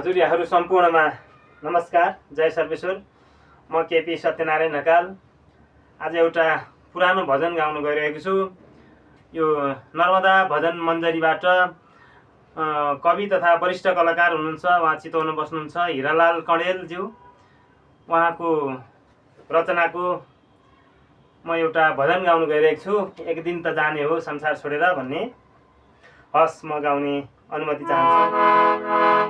हजुरहरू सम्पूर्णमा नमस्कार, जय सर्वेश्वर। म केपी सत्यनारायण ढकाल आज एउटा पुरानो भजन गाउन गइरहेको छु। यो नर्मदा भजन मञ्जरीबाट कवि तथा वरिष्ठ कलाकार हुनुहुन्छ, उहाँ चितवनमा बस्नुहुन्छ, हिरालाल कणेलज्यू। उहाँको रचनाको म एउटा भजन गाउन गइरहेको छु। एक दिन त जाने हो संसार छोडेर भन्ने। हस्, म गाउने अनुमति चाहन्छु।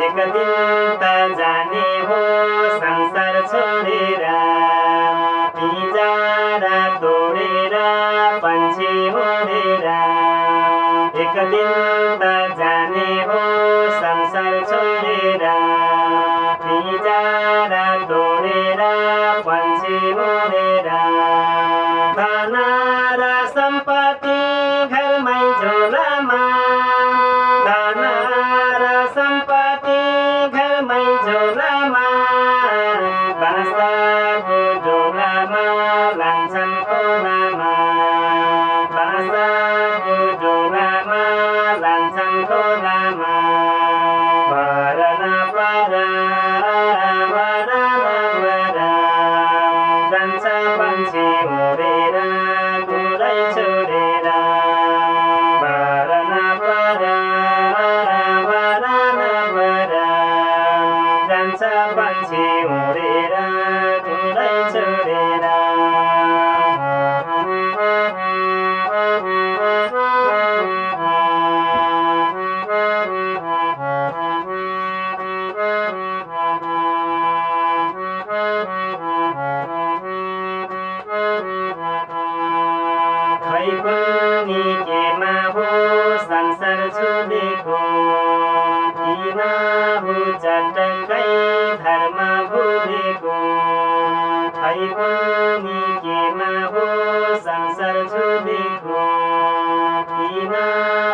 एक दिन त जाने हो संसार छोडेर, पिंजरा तोडेर पंछी उडेर। एक दिन त जाने हो संसार छोडेर, पिंजरा तोडेर पंछी उडेर। धन र सम्पत्ति घरमै झोलामा, धन र सम्पत्ति घरमै झोलामा, बाँसको डोलामा लान्छन् खोलामा, बाँसको डोलामा लान्छन् खोलामा। भर नपर भर नपर जान्छ पंछी उडेर गुरै छोडेर। भर नपर भर नपर जान्छ पंछी उडेर गुरै छोडेर। खै कुन्नी केमा हो संसार छुलेको, किन हो चटक्कै धर्म भुलेको। खै कुन्नी केमा हो संसार छुलेको, किन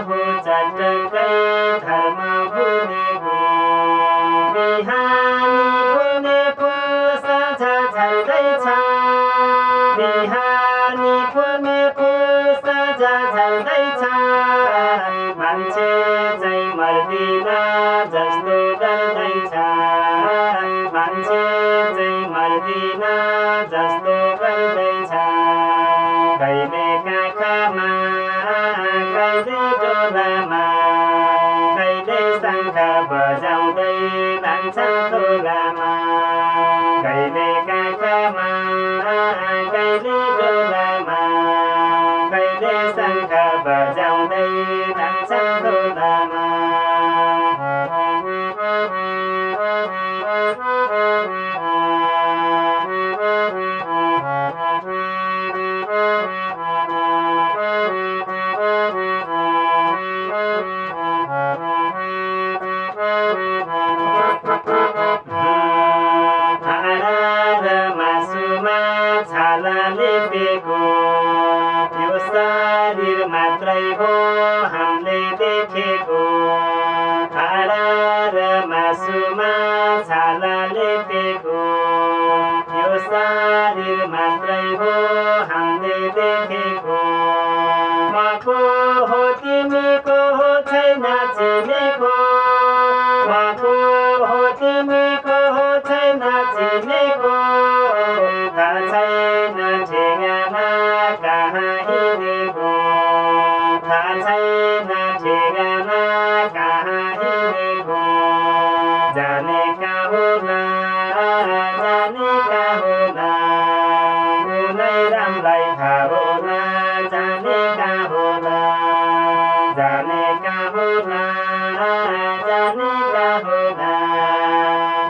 हो चटक्कै धर्म भुलेको। बिहानी फुल्ने फुल साँझ झल्दैछ, बिहानी फुल्ने फुल साँझ झल्दैछ। मान्छे चाहिँ मर्दिन जस्तो गर्दैछ, मान्छे चाहिँ मर्दिन जस्तो गर्दैछ। कहिले काखमा कहिले डोलामा, कहिले शङ्ख बजाउँदै लान्छन् खोलामा। कहिले काखमा कहिले डोलामा, कहिले शङ्ख बजाउँदै लान्छन् खोलामा। छाला लेपेको त्यो शरीर मात्रै हो हामीले देखेको। हाडा र मासुमा छाला लेपेको त्यो शरीर मात्रै हो हामीले देखेको। म को हो तिमी को हो छैन चिनेको, म को हो तिमी को हो छैन चिनेको। थाहा छैन ठेगाना कहाँ हिँडेको, थाहा छैन ठेगाना कहाँ हिँडेको। जानेका होला जानेका होला, कुनै रामलाई थाहा होला जानेका होला। जानेका होला जानेका होला,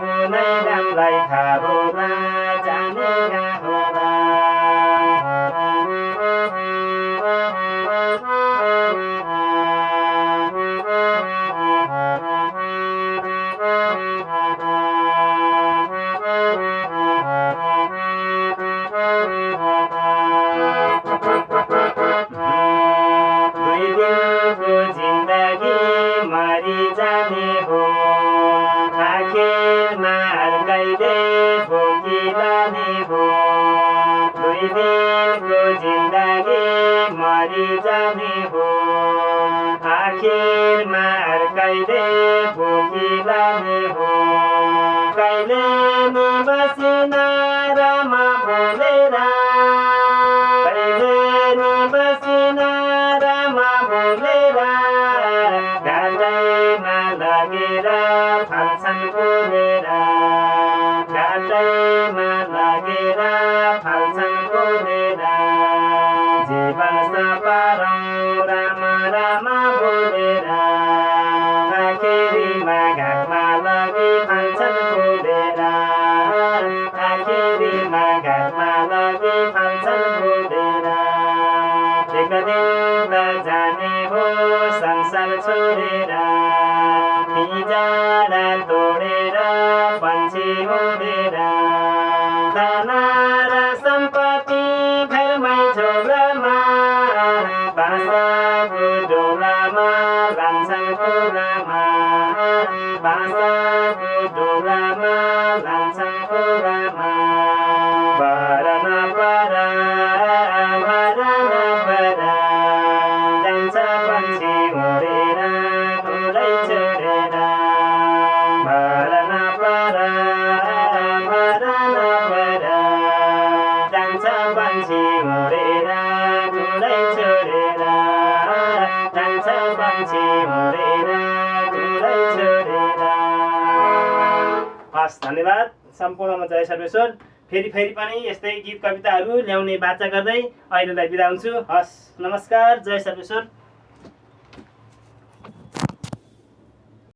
कुनै रामलाई थाहा होला जानेका होला। जिन्दगी मरि जाने हो आखिरमा कहिले भोगिलाने हो कहिले नि बसिन रामा बोलेर कहिले नि बसिन रामा बोलेर घाटैमा लगेर फाल्छन् बोलेर घाटैमा लगेर फाल्छन् बोलेर जीवन सपारौँ रामा रामा बोलेर आखिरीमा घाटमा लगी फाल्छन् बोलेर आखिरीमा घाटमा लगी फाल्छन् बोलेर एक दिन त जाने हो संसार छोडेर पिँजरा तोडेर पन्छी उडेर धन र सम्पत्ति फेरमै झोलामा बाँसको डोलामा लान्छन् खोलामा बाँसको डोलामा लान्छन् खोलामा पर नपर जान्छ पन्छी उडेर घोडै छोडेर भर नपर जान्छ पन्छी उडेर घोडै छोडेर जान्छ पन्छी उडेर घोडै छोडेर। हस्, धन्यवाद सम्पूर्णमा जय सर्वेश्वर। फेरि पनि यस्तै गीत कविताहरू ल्याउने बाचा गर्दै अहिलेलाई बिदा हुन्छु। हस्, नमस्कार, जय सर्वेश्वर।